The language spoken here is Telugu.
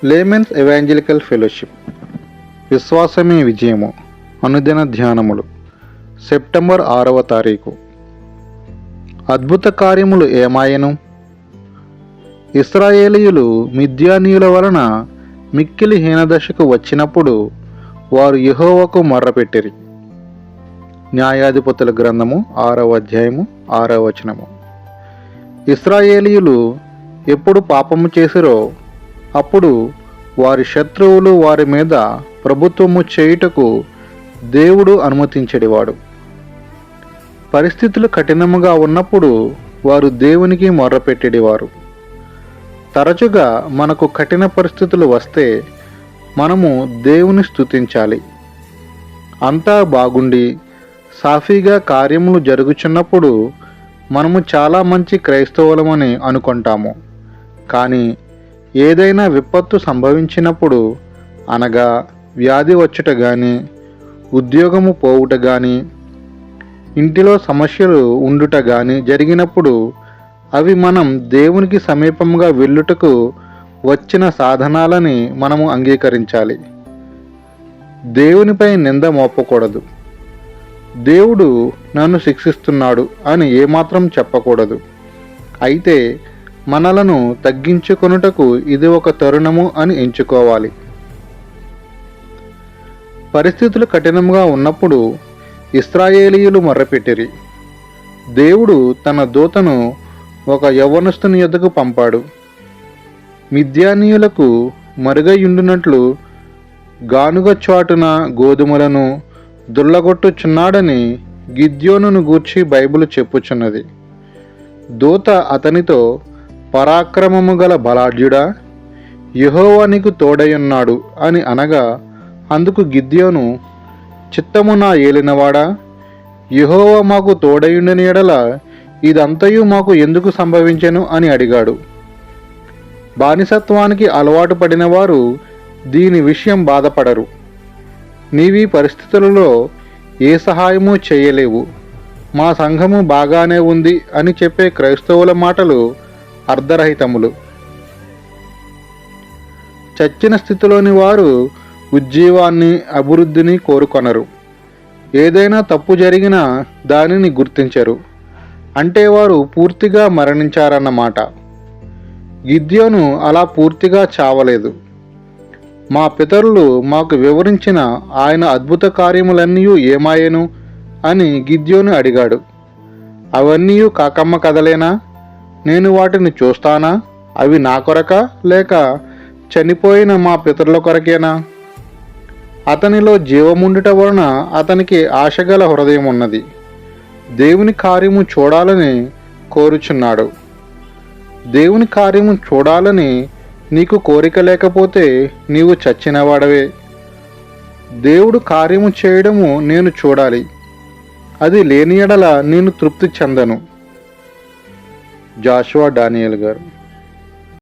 లేమెన్స్ ఎవాంజలికల్ ఫెలోషిప్ విశ్వాసమే విజయము అనుదిన ధ్యానములు సెప్టెంబర్ 6వ తారీఖు. అద్భుత కార్యములు ఏమాయను? ఇశ్రాయేలీయులు మిద్యానీయుల వలన మిక్కిలి హీనదశకు వచ్చినప్పుడు వారు యెహోవాకు మొర్రపెట్టిరి. న్యాయాధిపతుల గ్రంథము 6వ అధ్యాయము 6వ వచనము. ఇశ్రాయేలీయులు ఎప్పుడు పాపము చేసిరో అప్పుడు వారి శత్రువులు వారి మీద ప్రభుత్వము చేయుటకు దేవుడు అనుమతించెడివాడు. పరిస్థితులు కఠినముగా ఉన్నప్పుడు వారు దేవునికి మొర్రపెట్టేడివారు. తరచుగా మనకు కఠిన పరిస్థితులు వస్తే మనము దేవుని స్తుతించాలి. అంతా బాగుండి సాఫీగా కార్యములు జరుగుచున్నప్పుడు మనము చాలా మంచి క్రైస్తవులమని అనుకుంటాము. కానీ ఏదైనా విపత్తు సంభవించినప్పుడు, అనగా వ్యాధి వచ్చుట కానీ, ఉద్యోగము పోవుట కానీ, ఇంటిలో సమస్యలు ఉండుట కానీ జరిగినప్పుడు అవి మనం దేవునికి సమీపంగా వెళ్ళుటకు వచ్చిన సాధనాలని మనము అంగీకరించాలి. దేవునిపై నింద మోపకూడదు. దేవుడు నన్ను శిక్షిస్తున్నాడు అని ఏమాత్రం చెప్పకూడదు. అయితే మనలను తగ్గించుకొనుటకు ఇది ఒక తరుణము అని ఎంచుకోవాలి. పరిస్థితులు కఠినంగా ఉన్నప్పుడు ఇశ్రాయేలీయులు మొర్రపెట్టిరి. దేవుడు తన దూతను ఒక యవ్వనస్తుని యొద్దకు పంపాడు. మిద్యానీయులకు మరుగయుండునట్లు గానుగ చాటున గోధుమలను దుల్లగొట్టుచున్నాడని గిద్యోనును గూర్చి బైబిలు చెప్పుచున్నది. దూత అతనితో, పరాక్రమము గల బలాఢ్యుడా, యెహోవా నీకు తోడయున్నాడు అని అనగా, అందుకు గిద్యోను, చిత్తము నా ఏలినవాడా, యెహోవా మాకు తోడయుండని ఎడల ఇదంతయు మాకు ఎందుకు సంభవించెను అని అడిగాడు. బానిసత్వానికి అలవాటు పడిన వారు దీని విషయం బాధపడరు. నీవీ పరిస్థితులలో ఏ సహాయము చేయలేవు, మా సంఘము బాగానే ఉంది అని చెప్పే క్రైస్తవుల మాటలు అర్ధరహితములు. చచ్చిన స్థితిలోని వారు ఉజ్జీవాన్ని, అభివృద్ధిని కోరుకొనరు. ఏదైనా తప్పు జరిగినా దానిని గుర్తించరు. అంటే వారు పూర్తిగా మరణించారన్నమాట. గిద్యోను అలా పూర్తిగా చావలేదు. మా పితరులు మాకు వివరించిన ఆయన అద్భుత కార్యములన్నీ ఏమాయెను అని గిద్యోను అడిగాడు. అవన్నీ కాకమ్మ కథలేనా? నేను వాటిని చూస్తానా? అవి నా కొరకా లేక చనిపోయిన మా పితరుల కొరకేనా? అతనిలో జీవముండుట వలన అతనికి ఆశగల హృదయం ఉన్నది. దేవుని కార్యము చూడాలని కోరుచున్నాడు. దేవుని కార్యము చూడాలని నీకు కోరిక లేకపోతే నీవు చచ్చినవాడవే. దేవుడు కార్యము చేయడము నేను చూడాలి. అది లేని ఎడల నేను తృప్తి చెందను. జాషువా డానియల్ గారు.